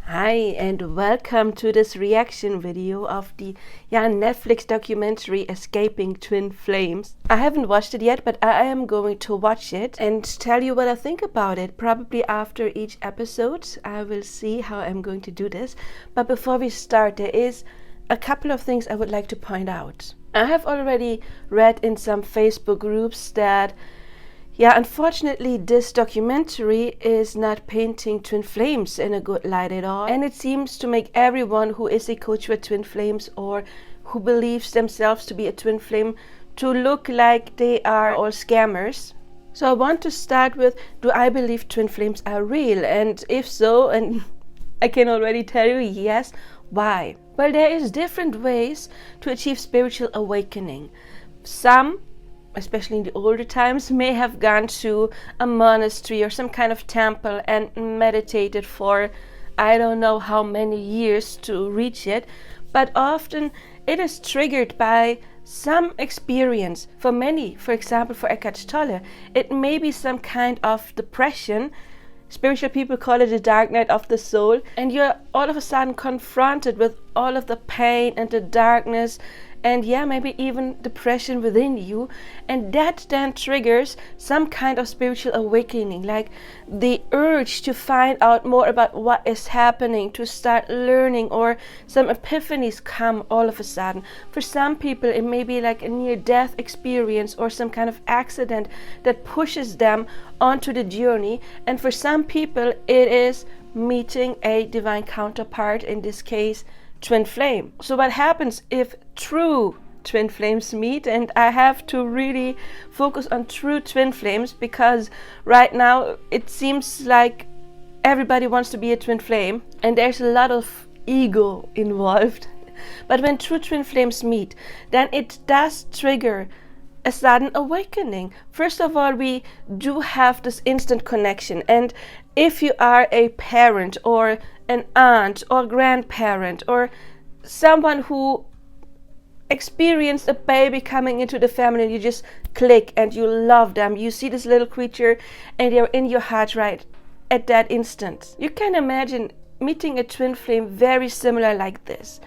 Hi and welcome to this reaction video of the Netflix documentary Escaping Twin Flames. I haven't watched it yet, but I am going to watch it and tell you what I think about it. Probably after each episode I will see how I'm going to do this. But before we start, there is a couple of things I would like to point out. I have already read in some Facebook groups that unfortunately, this documentary is not painting twin flames in a good light at all. And it seems to make everyone who is a coach with twin flames or who believes themselves to be a twin flame to look like they are all scammers. So I want to start with, do I believe twin flames are real? And if so, and I can already tell you yes, why? Well, there is different ways to achieve spiritual awakening. Some, especially in the older times, may have gone to a monastery or some kind of temple and meditated for I don't know how many years to reach it, but often it is triggered by some experience. For many, for example, for Eckhart Tolle, it may be some kind of depression. Spiritual people call it the dark night of the soul, and you're all of a sudden confronted with all of the pain and the darkness and maybe even depression within you, and that then triggers some kind of spiritual awakening, like the urge to find out more about what is happening, to start learning, or some epiphanies come all of a sudden. For some people it may be like a near-death experience or some kind of accident that pushes them onto the journey, and for some people it is meeting a divine counterpart, in this case twin flame. So what happens if true twin flames meet? And I have to really focus on true twin flames because right now it seems like everybody wants to be a twin flame and there's a lot of ego involved. But when true twin flames meet, then it does trigger a sudden awakening. First of all, we do have this instant connection, and if you are a parent or an aunt or grandparent or someone who experienced a baby coming into the family, and you just click and you love them, you see this little creature and they're in your heart right at that instant. You can imagine meeting a twin flame very similar like this.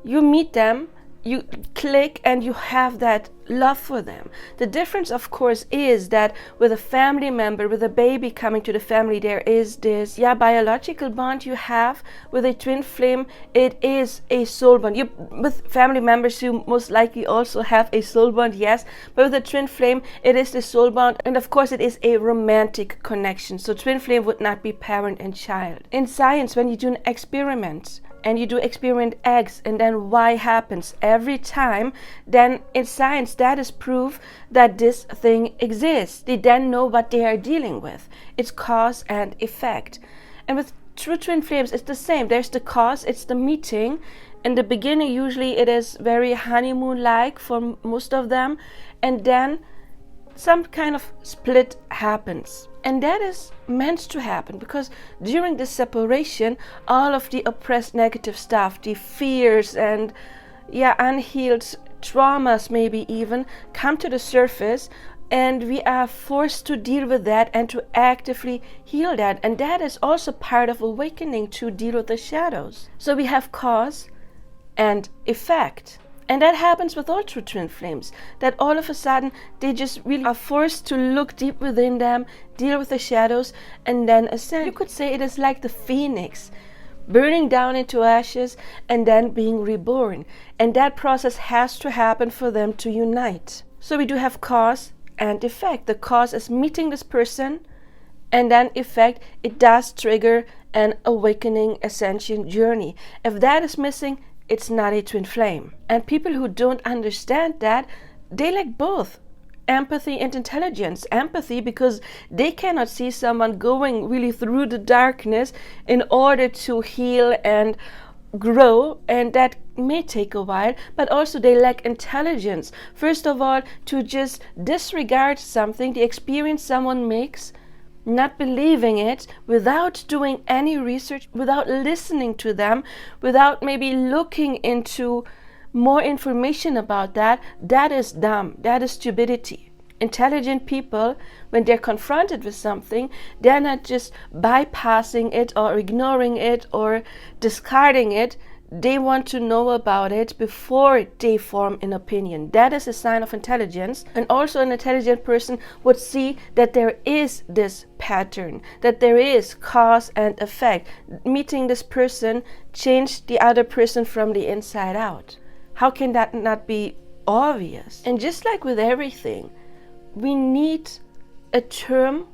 You meet them, you click, and you have that love for them. The difference, of course, is that with a family member, with a baby coming to the family, there is this biological bond you have. With a twin flame, it is a soul bond. With family members, you most likely also have a soul bond, yes, but with a twin flame, it is the soul bond, and of course it is a romantic connection. So twin flame would not be parent and child. In science, when you do an experiment and you do experiment X and then Y happens every time, then in science that is proof that this thing exists. They then know what they are dealing with. It's cause and effect. And with true twin flames it's the same. There's the cause, it's the meeting. In the beginning usually it is very honeymoon-like for most of them, and then some kind of split happens. And that is meant to happen because during this separation, all of the oppressed negative stuff, the fears and unhealed traumas maybe even, come to the surface, and we are forced to deal with that and to actively heal that. And that is also part of awakening, to deal with the shadows. So we have cause and effect. And that happens with all true twin flames, that all of a sudden they just really are forced to look deep within them, deal with the shadows, and then ascend. You could say it is like the phoenix, burning down into ashes and then being reborn. And that process has to happen for them to unite. So we do have cause and effect. The cause is meeting this person, and then effect, it does trigger an awakening ascension journey. If that is missing, it's not a twin flame. And people who don't understand that, they lack both empathy and intelligence. Empathy because they cannot see someone going really through the darkness in order to heal and grow, and that may take a while. But also they lack intelligence. First of all, to just disregard something, the experience someone makes, not believing it, without doing any research, without listening to them, without maybe looking into more information about that, that is dumb, that is stupidity. Intelligent people, when they're confronted with something, they're not just bypassing it or ignoring it or discarding it. They want to know about it before they form an opinion. That is a sign of intelligence. And also an intelligent person would see that there is this pattern, that there is cause and effect. Meeting this person changed the other person from the inside out. How can that not be obvious? And just like with everything, we need a term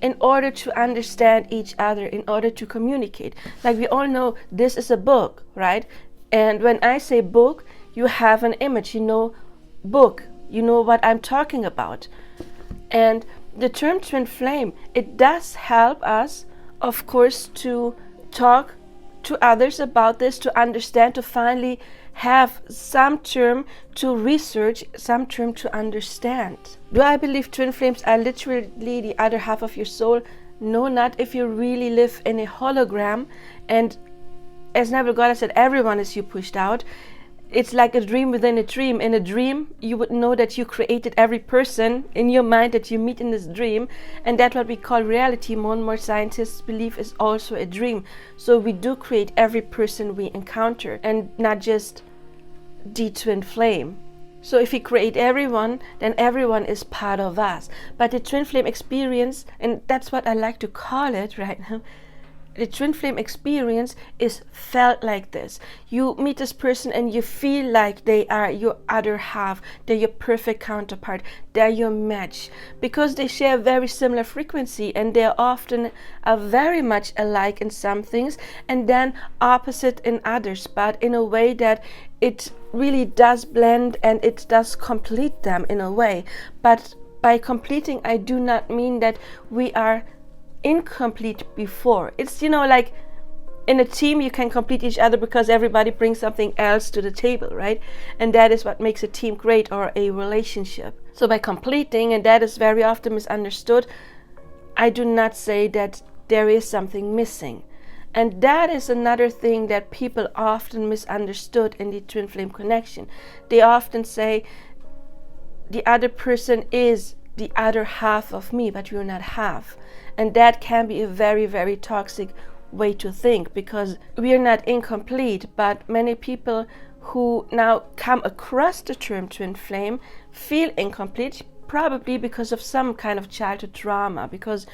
in order to understand each other, in order to communicate. Like we all know this is a book, right? And when I say book, you have an image, you know book, you know what I'm talking about. And the term twin flame, it does help us, of course, to talk to others about this, to understand, to finally have some term to research, some term to understand. Do I believe twin flames are literally the other half of your soul? No, not if you really live in a hologram. And as Neville Goddard said, everyone is you pushed out. It's like a dream within a dream. In a dream, you would know that you created every person in your mind that you meet in this dream. And that's what we call reality. More and more scientists believe is also a dream. So we do create every person we encounter and not just the twin flame. So if we create everyone, then everyone is part of us. But the twin flame experience, and that's what I like to call it right now, the twin flame experience is felt like this. You meet this person and you feel like they are your other half. They're your perfect counterpart. They're your match. Because they share a very similar frequency and they're often very much alike in some things and then opposite in others, but in a way that it really does blend and it does complete them in a way. But by completing, I do not mean that we are incomplete before. It's, you know, like in a team you can complete each other because everybody brings something else to the table, right? And that is what makes a team great or a relationship. So by completing, and that is very often misunderstood, I do not say that there is something missing. And that is another thing that people often misunderstood in the twin flame connection. They often say the other person is the other half of me, but you're not half. And that can be a very, very toxic way to think because we're not incomplete, but many people who now come across the term twin flame feel incomplete, probably because of some kind of childhood trauma, because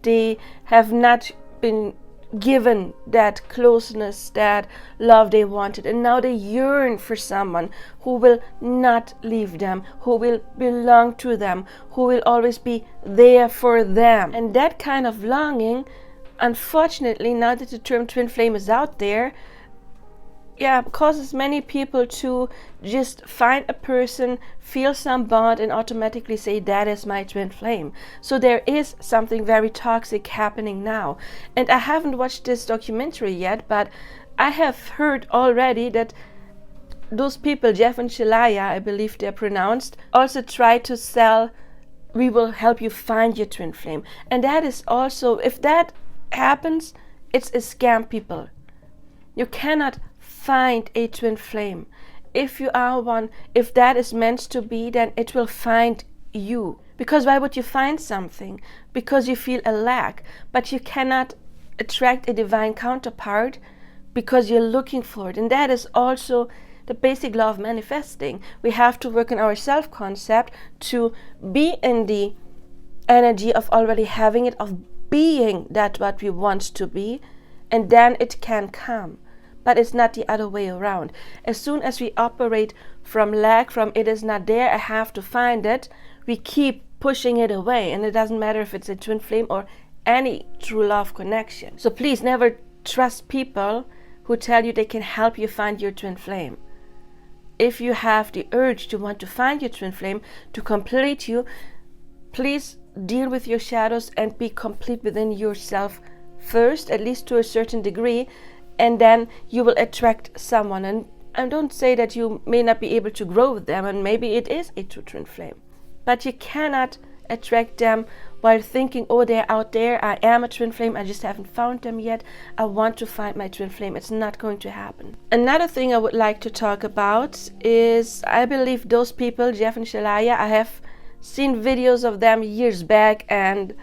they have not been given that closeness, that love they wanted, and now they yearn for someone who will not leave them, who will belong to them, who will always be there for them. And that kind of longing, unfortunately, now that the term twin flame is out there, causes many people to just find a person, feel some bond, and automatically say, that is my twin flame. So there is something very toxic happening now. And I haven't watched this documentary yet, but I have heard already that those people, Jeff and Sheleia, I believe they're pronounced, also try to sell, we will help you find your twin flame. And that is also, if that happens, it's a scam, people. You cannot find a twin flame. If you are one, if that is meant to be, then it will find you. Because why would you find something? Because you feel a lack. But you cannot attract a divine counterpart because you're looking for it. And that is also the basic law of manifesting. We have to work on our self-concept to be in the energy of already having it, of being that what we want to be, and then it can come. But it's not the other way around. As soon as we operate from lack, from it is not there, I have to find it, we keep pushing it away. And it doesn't matter if it's a twin flame or any true love connection. So please never trust people who tell you they can help you find your twin flame. If you have the urge to want to find your twin flame, to complete you, please deal with your shadows and be complete within yourself first, at least to a certain degree. And then you will attract someone. And I don't say that you may not be able to grow with them, and maybe it is a true twin flame. But you cannot attract them while thinking, oh, they're out there, I am a twin flame, I just haven't found them yet, I want to find my twin flame. It's not going to happen. Another thing I would like to talk about is, I believe those people, Jeff and Sheleia, I have seen videos of them years back, and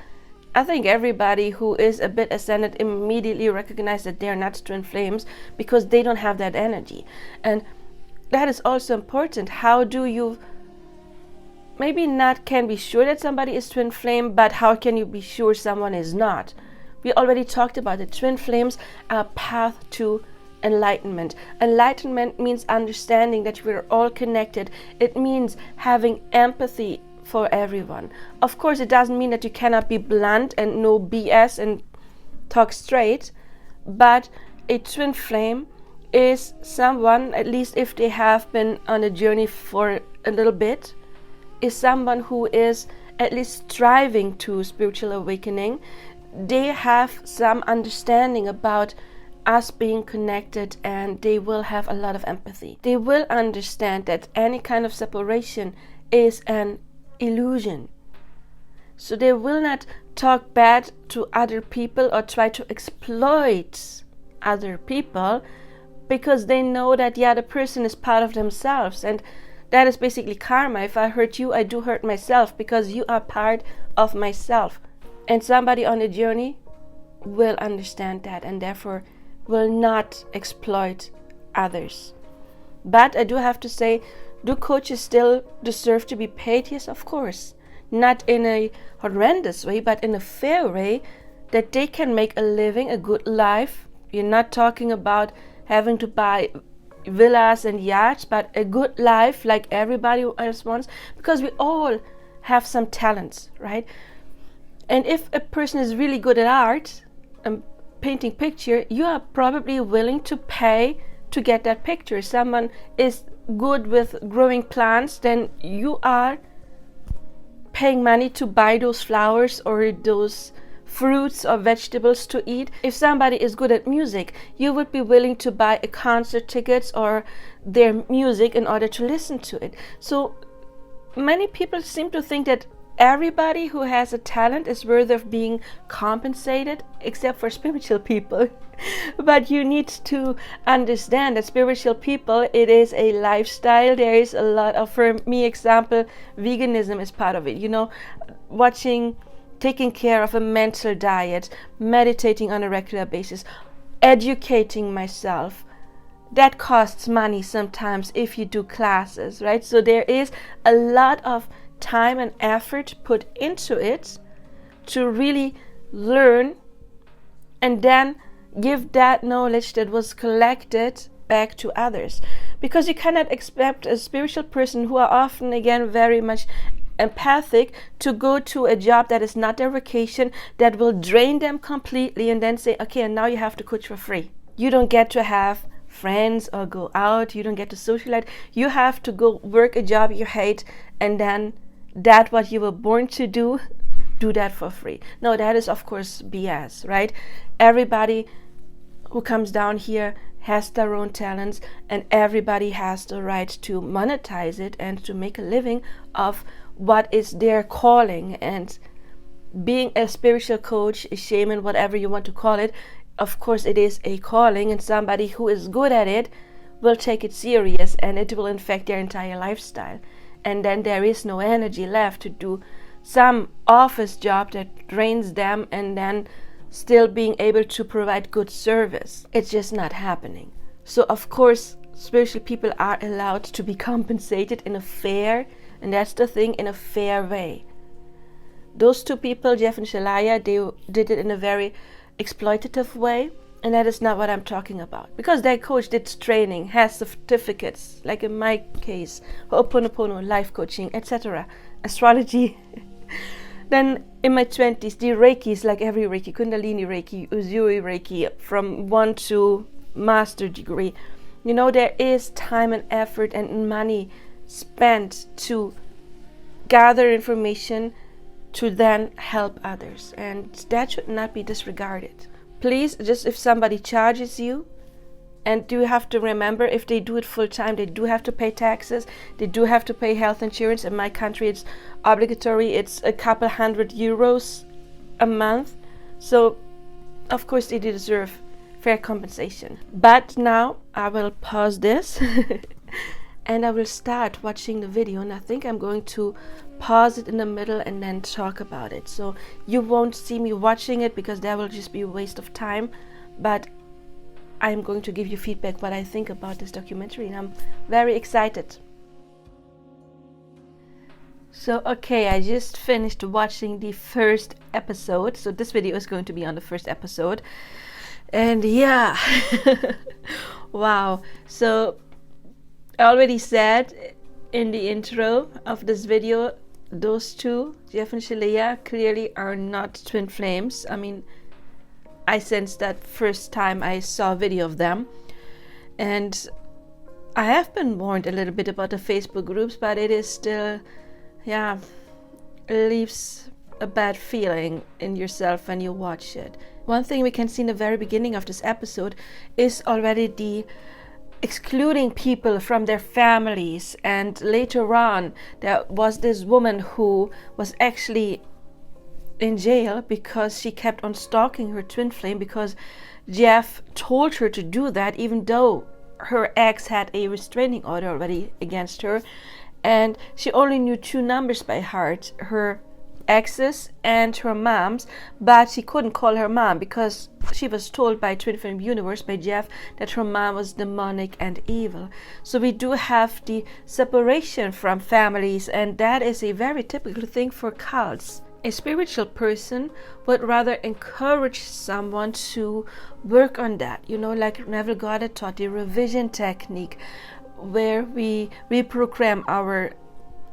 I think everybody who is a bit ascendant immediately recognizes that they're not twin flames because they don't have that energy. And that is also important. How do you maybe not can be sure that somebody is twin flame, but how can you be sure someone is not? We already talked about it. Twin flames are a path to enlightenment. Enlightenment means understanding that we're all connected. It means having empathy for everyone. Of course, it doesn't mean that you cannot be blunt and no BS and talk straight, but a twin flame is someone, at least if they have been on a journey for a little bit, is someone who is at least striving to spiritual awakening. They have some understanding about us being connected, and they will have a lot of empathy. They will understand that any kind of separation is an illusion. So they will not talk bad to other people or try to exploit other people, because they know that the other person is part of themselves, and that is basically karma. If I hurt you, I do hurt myself because you are part of myself. And somebody on a journey will understand that and therefore will not exploit others. But I do have to say, do coaches still deserve to be paid? Yes, of course. Not in a horrendous way, but in a fair way, that they can make a living, a good life. You're not talking about having to buy villas and yachts, but a good life like everybody else wants, because we all have some talents, right? And if a person is really good at art and painting picture, you are probably willing to pay to get that picture. Someone is good with growing plants, then you are paying money to buy those flowers or those fruits or vegetables to eat. If somebody is good at music, you would be willing to buy a concert tickets or their music in order to listen to it. So many people seem to think that everybody who has a talent is worthy of being compensated, except for spiritual people. But you need to understand that spiritual people, it is a lifestyle. There is a lot of, for me example, veganism is part of it. You know, taking care of a mental diet, meditating on a regular basis, educating myself. That costs money sometimes if you do classes, right? So there is a lot of time and effort put into it to really learn and then give that knowledge that was collected back to others. Because you cannot expect a spiritual person, who are often again very much empathic, to go to a job that is not their vocation, that will drain them completely, and then say, okay, and now you have to coach for free. You don't get to have friends or go out, you don't get to socialize, you have to go work a job you hate, and then that what you were born to do that for free. No, that is of course BS, right? Everybody who comes down here has their own talents, and everybody has the right to monetize it and to make a living of what is their calling. And being a spiritual coach, a shaman, whatever you want to call it, of course it is a calling, and somebody who is good at it will take it serious, and it will infect their entire lifestyle. And then there is no energy left to do some office job that drains them and then still being able to provide good service. It's just not happening. So of course spiritual people are allowed to be compensated in a fair, and that's the thing, in a fair way. Those two people, Jeff and Shaleia, they did it in a very exploitative way, and that is not what I'm talking about. Because their coach did training, has certificates, like in my case, Ho'oponopono, life coaching, etc., astrology. Then in my 20s, the Reikis, like every Reiki, Kundalini Reiki, Uzui Reiki, from 1 to master degree. You know, there is time and effort and money spent to gather information to then help others, and that should not be disregarded. Please, just if somebody charges you, and you have to remember, if they do it full time, they do have to pay taxes, they do have to pay health insurance. In my country it's obligatory, it's a couple €100 a month, so of course they deserve fair compensation. But now I will pause this and I will start watching the video, and I think I'm going to pause it in the middle and then talk about it. So you won't see me watching it because that will just be a waste of time, but I'm going to give you feedback what I think about this documentary, and I'm very excited. So okay, I just finished watching the first episode, so this video is going to be on the first episode. And yeah, wow. So I already said in the intro of this video, those two, Jeff and Sheleia, clearly are not twin flames. I mean, I sensed that first time I saw a video of them. And I have been warned a little bit about the Facebook groups, but it is still, yeah, it leaves a bad feeling in yourself when you watch it. One thing we can see in the very beginning of this episode is already the excluding people from their families, and later on there was this woman who was actually in jail because she kept on stalking her twin flame, because Jeff told her to do that even though her ex had a restraining order already against her, and she only knew 2 numbers by heart, her ex's and her mom's, but she couldn't call her mom because she was told by Twin Flame Universe, by Jeff, that her mom was demonic and evil. So we do have the separation from families, and that is a very typical thing for cults. A spiritual person would rather encourage someone to work on that, you know, like Neville Goddard taught the revision technique, where we reprogram our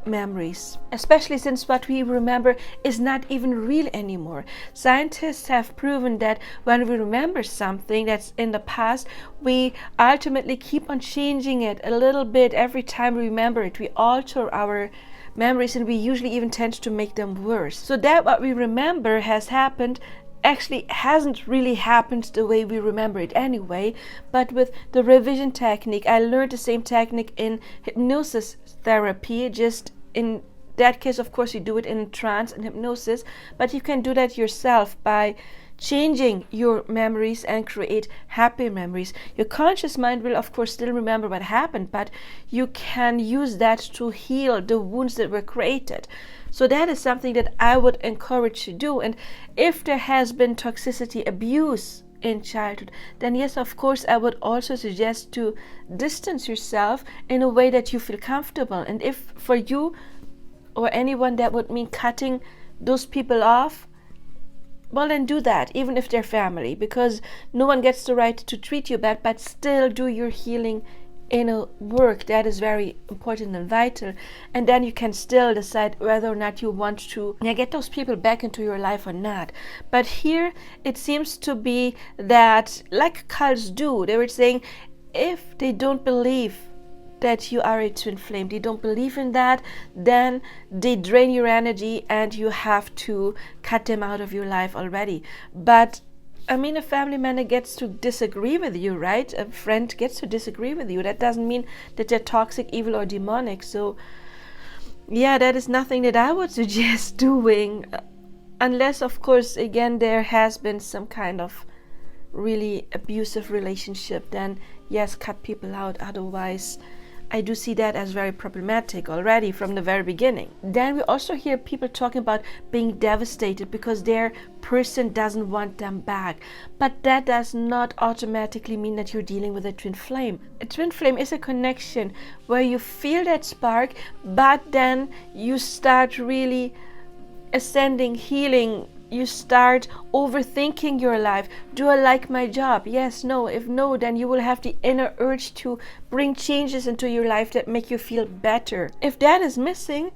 memories, especially since what we remember is not even real anymore. Scientists have proven that when we remember something that's in the past, we ultimately keep on changing it a little bit every time we remember it. We alter our memories, and we usually even tend to make them worse. So that what we remember has happened actually hasn't really happened the way we remember it anyway. But with the revision technique, I learned the same technique in hypnosis therapy. Just in that case, of course, you do it in trance and hypnosis, but you can do that yourself by changing your memories and create happy memories. Your conscious mind will, of course, still remember what happened, but you can use that to heal the wounds that were created. So that is something that I would encourage you to do. And if there has been toxicity, abuse in childhood, then yes, of course, I would also suggest to distance yourself in a way that you feel comfortable. And if for you or anyone that would mean cutting those people off, well, then do that, even if they're family, because no one gets the right to treat you bad, but still do your healing inner work. That is very important and vital, and then you can still decide whether or not you want to get those people back into your life or not. But here it seems to be that, like cults do, they were saying if they don't believe that you are a twin flame, they don't believe in that, then they drain your energy and you have to cut them out of your life already. But I mean, a family member gets to disagree with you, right? A friend gets to disagree with you. That doesn't mean that they're toxic, evil, or demonic. So yeah, that is nothing that I would suggest doing, unless, of course, again, there has been some kind of really abusive relationship. Then yes, cut people out. Otherwise, I do see that as very problematic already from the very beginning. Then we also hear people talking about being devastated because their person doesn't want them back. But that does not automatically mean that you're dealing with a twin flame. A twin flame is a connection where you feel that spark, but then you start really ascending, healing. You start overthinking your life. Do I like my job? Yes, no. If no, then you will have the inner urge to bring changes into your life that make you feel better. If that is missing,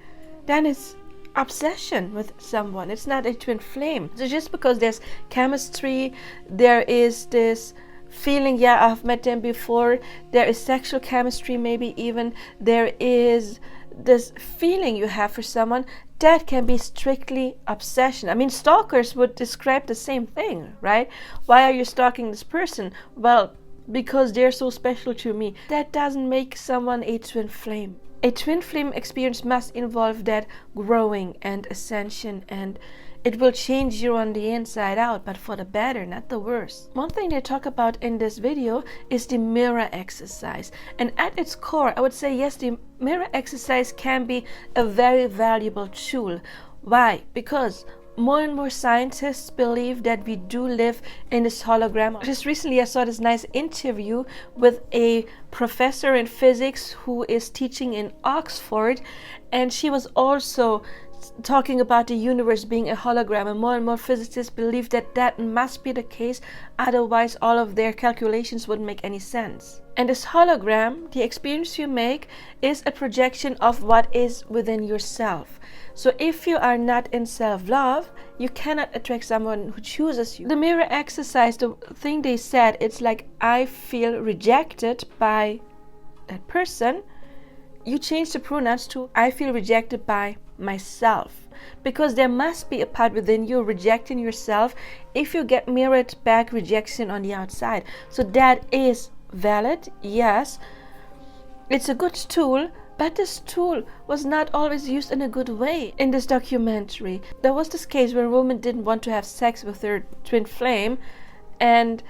then it's obsession with someone. It's not a twin flame. So just because there's chemistry, there is this feeling, yeah, I've met them before, there is sexual chemistry, maybe even there is this feeling you have for someone, that can be strictly obsession. I mean, stalkers would describe the same thing, right? Why are you stalking this person? Well, because they're so special to me. That doesn't make someone a twin flame. A twin flame experience must involve that growing and ascension and It will change you on the inside out, but for the better, not the worse. One thing they talk about in this video is the mirror exercise. And at its core, I would say yes, the mirror exercise can be a very valuable tool. Why? Because more and more scientists believe that we do live in this hologram. Just recently I saw this nice interview with a professor in physics who is teaching in Oxford, and she was also talking about the universe being a hologram, and more physicists believe that that must be the case, otherwise all of their calculations wouldn't make any sense. And this hologram, the experience you make, is a projection of what is within yourself. So if you are not in self-love, you cannot attract someone who chooses you. The mirror exercise, the thing they said, it's like, I feel rejected by that person. You change the pronouns to, I feel rejected by myself, because there must be a part within you rejecting yourself if you get mirrored back rejection on the outside. So that is valid, yes, it's a good tool, but this tool was not always used in a good way. In this documentary, there was this case where a woman didn't want to have sex with her twin flame, and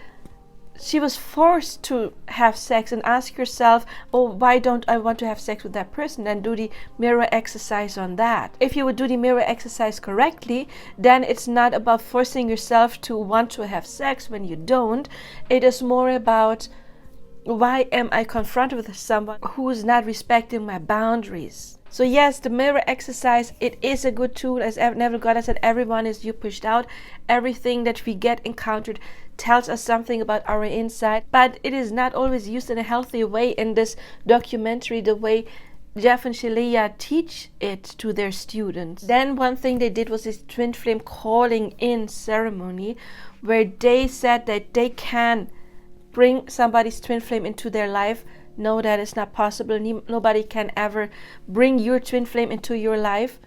she was forced to have sex, and ask herself, oh, why don't I want to have sex with that person? Then do the mirror exercise on that. If you would do the mirror exercise correctly, then it's not about forcing yourself to want to have sex when you don't. It is more about, why am I confronted with someone who is not respecting my boundaries? So yes, the mirror exercise, it is a good tool. As Neville Goddard said, everyone is you pushed out. Everything that we get encountered tells us something about our inside, but it is not always used in a healthy way in this documentary, the way Jeff and Sheleia teach it to their students. Then one thing they did was this twin flame calling in ceremony, where they said that they can bring somebody's twin flame into their life. No, that is not possible. Nobody can ever bring your twin flame into your life.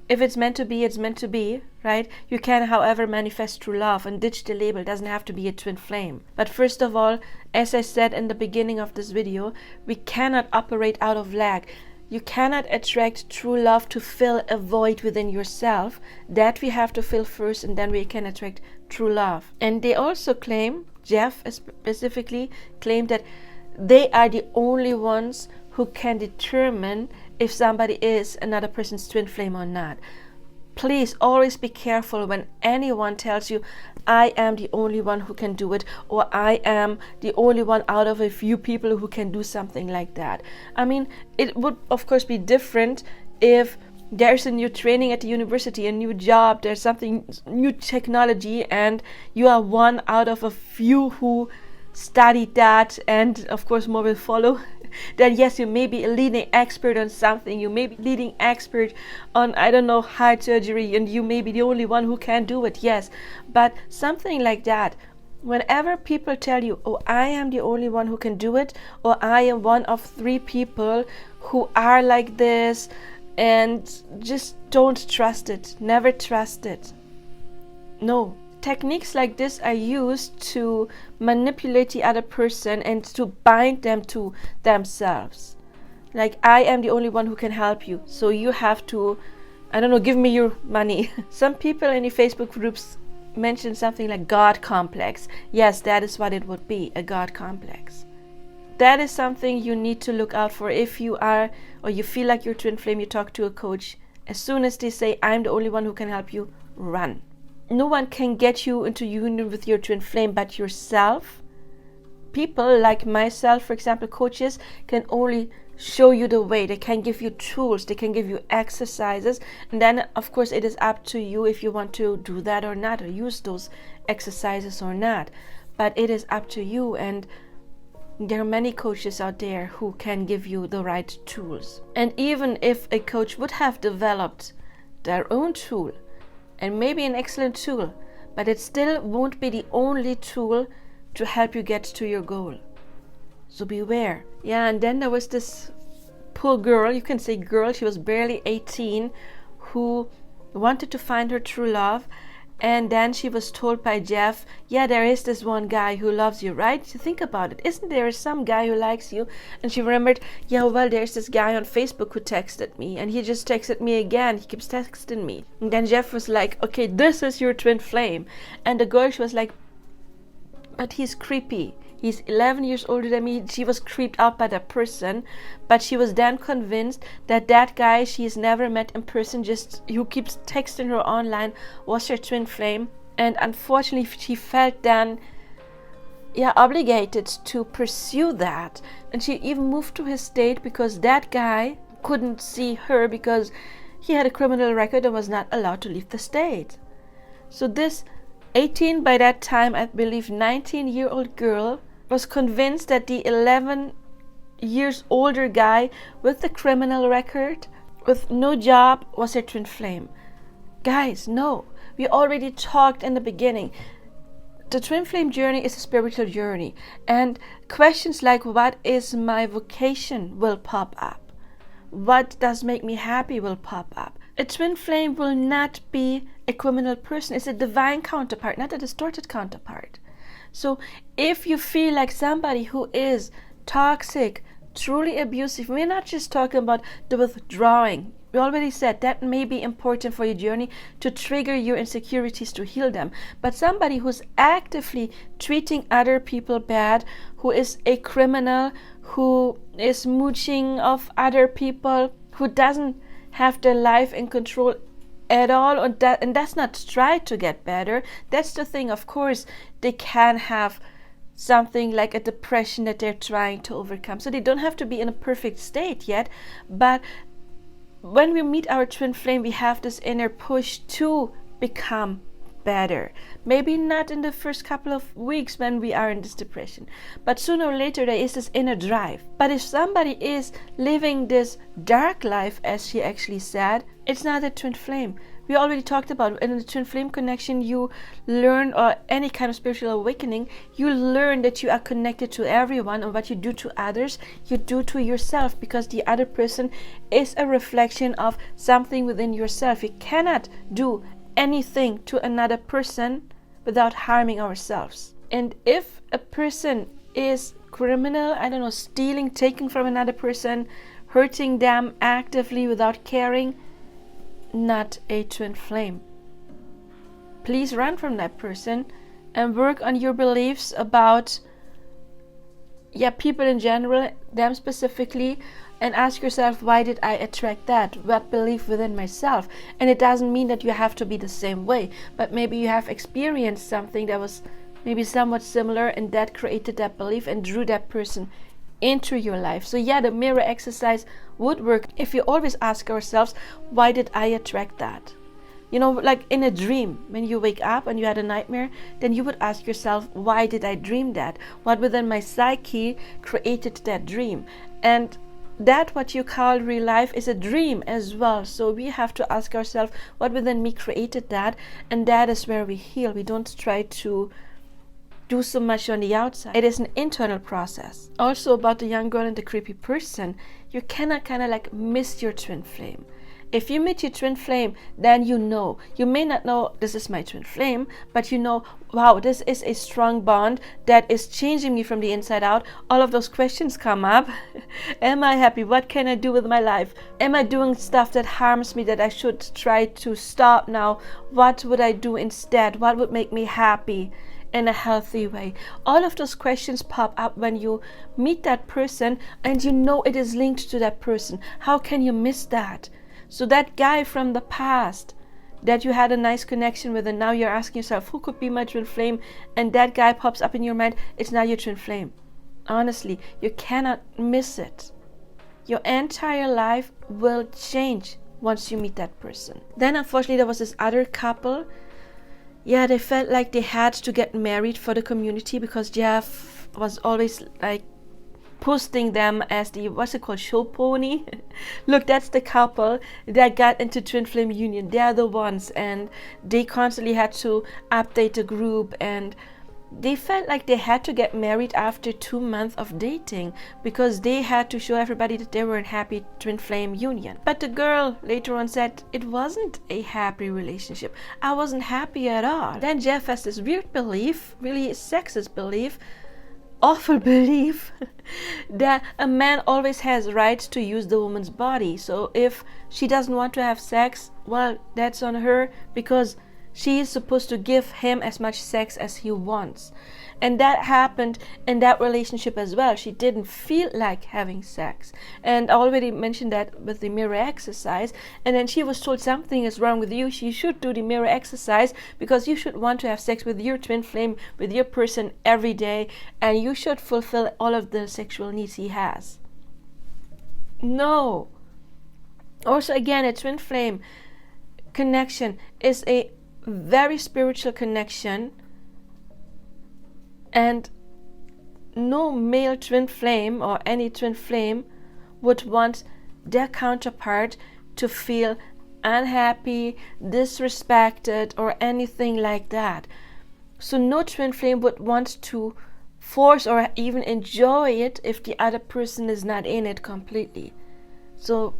If it's meant to be, it's meant to be, right? You can, however, manifest true love and ditch the label. It doesn't have to be a twin flame. But first of all, as I said in the beginning of this video, we cannot operate out of lack. You cannot attract true love to fill a void within yourself. That we have to fill first, and then we can attract true love. And they also claim, Jeff specifically claimed, that they are the only ones who can determine if somebody is another person's twin flame or not. Please always be careful when anyone tells you, I am the only one who can do it, or I am the only one out of a few people who can do something like that. I mean, it would of course be different if there's a new training at the university, a new job, there's something, new technology, and you are one out of a few who studied that, and of course more will follow. Then yes, you may be a leading expert on something, you may be leading expert on, I don't know, heart surgery, and you may be the only one who can do it, yes. But something like that, whenever people tell you, oh, I am the only one who can do it, or I am one of 3 people who are like this, and just don't trust it, never trust it. No. Techniques like this are used to manipulate the other person and to bind them to themselves. Like, I am the only one who can help you, so you have to, I don't know, give me your money. Some people in the Facebook groups mention something like God complex. Yes, that is what it would be, a God complex. That is something you need to look out for. If you are, or you feel like you're twin flame, you talk to a coach, as soon as they say, I'm the only one who can help you, run. No one can get you into union with your twin flame but yourself. People like myself, for example, coaches, can only show you the way. They can give you tools, they can give you exercises, and then of course it is up to you if you want to do that or not, or use those exercises or not. But it is up to you, and there are many coaches out there who can give you the right tools. And even if a coach would have developed their own tool, and maybe an excellent tool, but it still won't be the only tool to help you get to your goal. So beware. Yeah, and then there was this poor girl, you can say girl, she was barely 18, who wanted to find her true love, And then she was told by Jeff, yeah, there is this one guy who loves you, right? Think about it. Isn't there some guy who likes you? And she remembered, yeah, well, there's this guy on Facebook who texted me, and he just texted me again. He keeps texting me. And then Jeff was like, okay, this is your twin flame. And the girl, she was like, but he's creepy. He's 11 years older than me. She was creeped out by that person, but she was then convinced that that guy she's never met in person, just who keeps texting her online, was her twin flame. And unfortunately, she felt then, obligated to pursue that. And she even moved to his state because that guy couldn't see her because he had a criminal record and was not allowed to leave the state. So this 18, by that time, I believe 19-year-old girl was convinced that the 11 years older guy with the criminal record, with no job, was her twin flame. Guys, no. We already talked in the beginning. The twin flame journey is a spiritual journey. And questions like, what is my vocation, will pop up. What does make me happy will pop up. A twin flame will not be a criminal person. It's a divine counterpart, not a distorted counterpart. So if you feel like somebody who is toxic, truly abusive, we're not just talking about the withdrawing. We already said that may be important for your journey to trigger your insecurities to heal them. But somebody who's actively treating other people bad, who is a criminal, who is mooching off other people, who doesn't have their life in control at all, and that's not try to get better. That's the thing. Of course, they can have something like a depression that they're trying to overcome. So they don't have to be in a perfect state yet. But when we meet our twin flame, we have this inner push to become better. Maybe not in the first couple of weeks when we are in this depression, but sooner or later there is this inner drive. But if somebody is living this dark life, as she actually said, it's not a twin flame. We already talked about in the twin flame connection, you learn, or any kind of spiritual awakening, you learn that you are connected to everyone, and what you do to others, you do to yourself, because the other person is a reflection of something within yourself. You cannot do anything to another person without harming ourselves. And if a person is criminal, stealing, taking from another person, hurting them actively without caring, not a twin flame. Please run from that person and work on your beliefs about people in general, them specifically, and ask yourself, why did I attract that? What belief within myself? And it doesn't mean that you have to be the same way, but maybe you have experienced something that was maybe somewhat similar, and that created that belief and drew that person into your life. So the mirror exercise would work if you always ask ourselves, why did I attract that? Like in a dream, when you wake up and you had a nightmare, then you would ask yourself, why did I dream that? What within my psyche created that dream? And that what you call real life is a dream as well. So we have to ask ourselves, what within me created that? And that is where we heal. We don't try to do so much on the outside. It is an internal process. Also about the young girl and the creepy person, you cannot miss your twin flame. If you meet your twin flame, then you may not know this is my twin flame, but wow, this is a strong bond that is changing me from the inside out. All of those questions come up. Am I happy? What can I do with my life? Am I doing stuff that harms me that I should try to stop now? What would I do instead? What would make me happy in a healthy way? All of those questions pop up when you meet that person, and it is linked to that person. How can you miss that? So that guy from the past that you had a nice connection with, and now you're asking yourself, who could be my twin flame? And that guy pops up in your mind, it's not your twin flame. Honestly, you cannot miss it. Your entire life will change once you meet that person. Then unfortunately there was this other couple. They felt like they had to get married for the community, because Jeff was always posting them as the, show pony. Look, that's the couple that got into twin flame union. They're the ones, and they constantly had to update the group, and they felt like they had to get married after 2 months of dating because they had to show everybody that they were in a happy twin flame union. But the girl later on said it wasn't a happy relationship. I wasn't happy at all. Then Jeff has this weird belief, really sexist belief, awful belief, that a man always has rights to use the woman's body. So if she doesn't want to have sex, well, that's on her, because she is supposed to give him as much sex as he wants. And that happened in that relationship as well. She didn't feel like having sex. And I already mentioned that with the mirror exercise. And then she was told something is wrong with you. She should do the mirror exercise because you should want to have sex with your twin flame, with your person every day. And you should fulfill all of the sexual needs he has. No. Also, again, a twin flame connection is a very spiritual connection, and no male twin flame or any twin flame would want their counterpart to feel unhappy, disrespected, or anything like that. So no twin flame would want to force or even enjoy it if the other person is not in it completely. So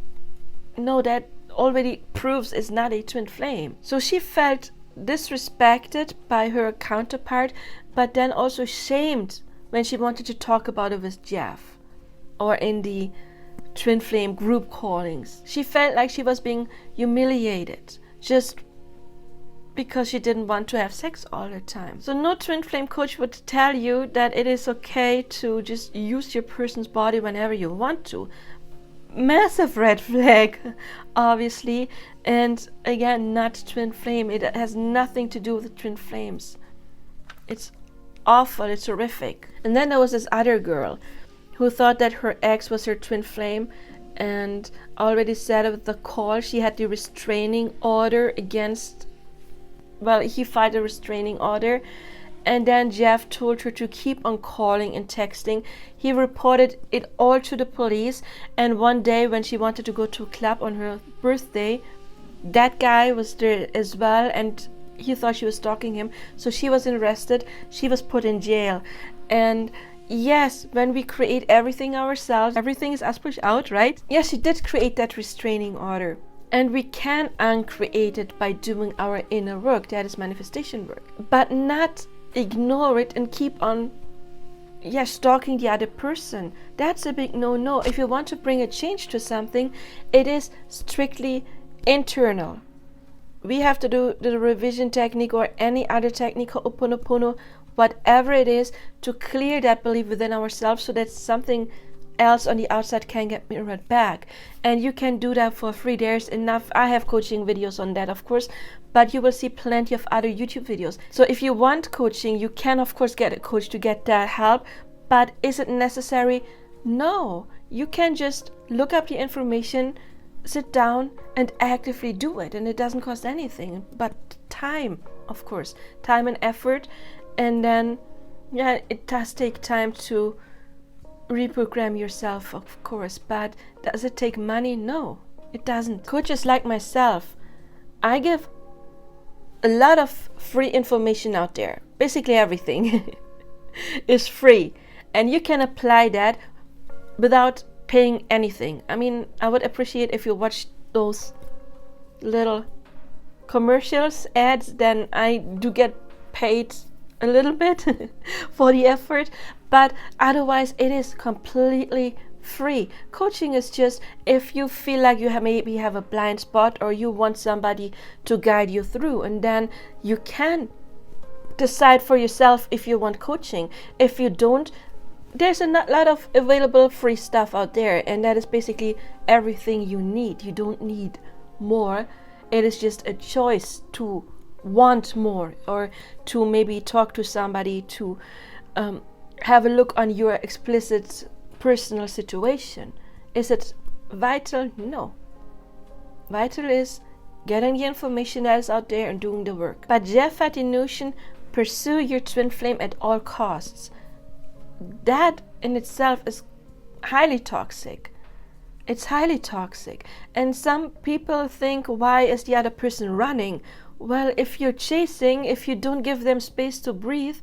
no, that already proves it's not a twin flame. So she felt disrespected by her counterpart, but then also shamed when she wanted to talk about it with Jeff or in the twin flame group callings. She felt like she was being humiliated just because she didn't want to have sex all the time. So no twin flame coach would tell you that it is okay to just use your person's body whenever you want to. Massive red flag, obviously. And again, not twin flame. It has nothing to do with twin flames. It's awful. It's horrific. And then there was this other girl who thought that her ex was her twin flame, and already said with the call she had the restraining order against, well, he filed a restraining order. And then Jeff told her to keep on calling and texting. He reported it all to the police. And one day when she wanted to go to a club on her birthday, that guy was there as well, and he thought she was stalking him. So she was arrested. She was put in jail. And yes, when we create everything ourselves, everything is us pushed out, right? Yes, she did create that restraining order. And we can uncreate it by doing our inner work. That is manifestation work. But not ignore it and keep on stalking the other person. That's a big no-no. If you want to bring a change to something, it is strictly internal. We have to do the revision technique or any other technique, Ho'oponopono, whatever it is, to clear that belief within ourselves so that something else on the outside can get mirrored back. And you can do that for free. There's enough. I have coaching videos on that, of course, but you will see plenty of other YouTube videos. So if you want coaching, you can of course get a coach to get that help. But is it necessary? No. You can just look up the information, sit down and actively do it, and it doesn't cost anything but time, of course, time and effort. And then it does take time to reprogram yourself, of course, but does it take money? No, it doesn't. Coaches like myself, I give a lot of free information out there. Basically everything is free, and you can apply that without paying anything. I mean, I would appreciate if you watch those little commercials, ads, then I do get paid a little bit for the effort, but otherwise it is completely free. Coaching is just if you feel like you maybe have a blind spot or you want somebody to guide you through, and then you can decide for yourself if you want coaching. If you don't, there's a lot of available free stuff out there, and that is basically everything you need. You don't need more. It is just a choice to want more, or to maybe talk to somebody to have a look on your explicit personal situation. Is it vital? No. Vital is getting the information that is out there and doing the work. But Jeff had the notion, pursue your twin flame at all costs. That in itself is highly toxic. It's highly toxic. And some people think, why is the other person running? Well, if you're chasing, if you don't give them space to breathe,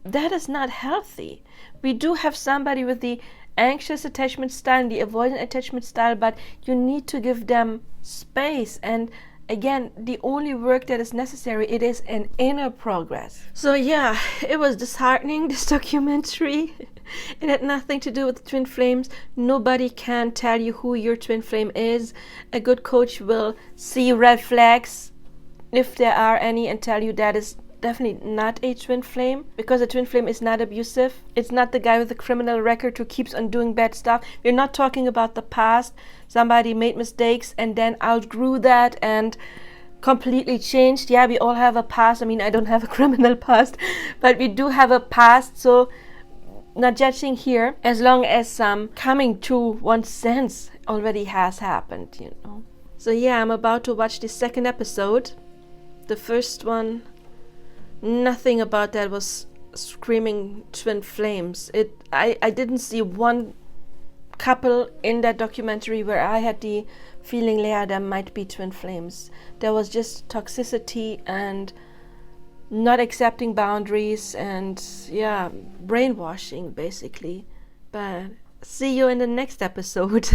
that is not healthy. We do have somebody with the anxious attachment style and the avoidant attachment style, but you need to give them space. And again, the only work that is necessary, it is an inner progress. So yeah, it was disheartening, this documentary. It had nothing to do with twin flames. Nobody can tell you who your twin flame is. A good coach will see red flags, if there are any, and tell you that is definitely not a twin flame, because a twin flame is not abusive. It's not the guy with a criminal record who keeps on doing bad stuff. We're not talking about the past. Somebody made mistakes and then outgrew that and completely changed. Yeah, we all have a past. I mean, I don't have a criminal past, but we do have a past. So not judging here, as long as some coming to one's sense already has happened, you know. So yeah, I'm about to watch the second episode. The first one, nothing about that was screaming twin flames. I didn't see one couple in that documentary where I had the feeling, yeah, there might be twin flames. There was just toxicity and not accepting boundaries and yeah, brainwashing basically. But see you in the next episode.